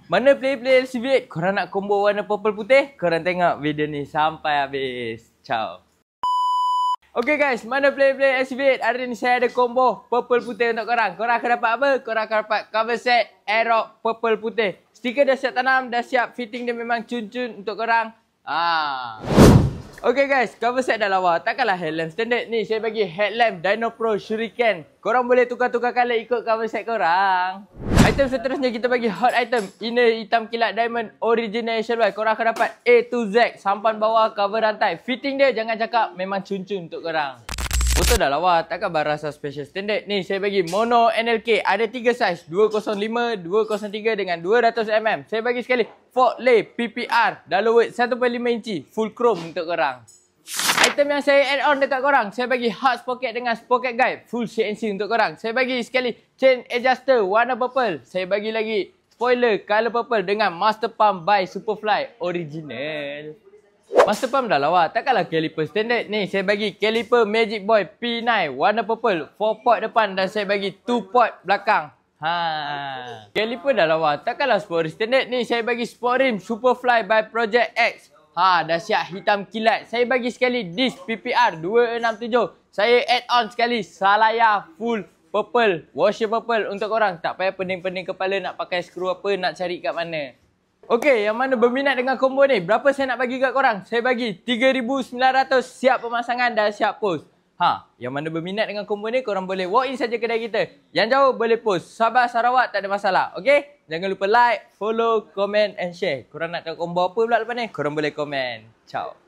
Mana player-player LCV8? Korang nak combo warna purple putih? Korang tengok video ni sampai habis. Ciao. Okay guys, mana player-player LCV8? Hari ni saya ada combo purple putih untuk korang. Korang akan dapat apa? Korang akan dapat cover set Aerox purple putih. Stiker dah siap tanam, dah siap. Fitting dia memang cun-cun untuk korang. Okay guys, cover set dah lawa. Takkanlah headlamp standard ni. Saya bagi headlamp Dino Pro Shuriken. Korang boleh tukar-tukar colour ikut cover set korang. Item seterusnya kita bagi hot item. Inner hitam kilat diamond original HLY. Korang akan dapat A to Z. Sampan bawah, cover rantai. Fitting dia jangan cakap memang cun-cun untuk korang. Motor dah lawa, takkan barang special standard. Ni saya bagi mono NLK. Ada 3 saiz. 205, 203 dengan 200mm. Saya bagi sekali fork lay PPR. Dalam weight 1.5 inci. Full chrome untuk korang. Item yang saya add on dekat korang, saya bagi hard sprocket dengan sprocket guide. Full CNC untuk korang. Saya bagi sekali chain adjuster warna purple. Saya bagi lagi spoiler color purple dengan master pump by Superfly original. Master pump dah lawa, takkanlah caliper standard. Ni saya bagi caliper Magic Boy P9 warna purple. 4 port depan dan saya bagi 2 port belakang. Caliper dah lawa, takkanlah sport rim standard. Ni saya bagi sport rim Superfly by Project X. Dah siap hitam kilat. Saya bagi sekali disc PPR 267. Saya add on sekali Salaya full purple, washer purple untuk korang. Tak payah pening-pening kepala nak pakai skru apa, nak cari kat mana. Okey, yang mana berminat dengan combo ni? Berapa saya nak bagi kat korang? Saya bagi 3,900, siap pemasangan dan siap post. Yang mana berminat dengan combo ni, korang boleh walk in saja kedai kita. Yang jauh boleh post. Sabah, Sarawak tak ada masalah. Okey? Jangan lupa like, follow, comment and share. Korang nak tahu combo apa pula lepas ni? Korang boleh komen. Ciao.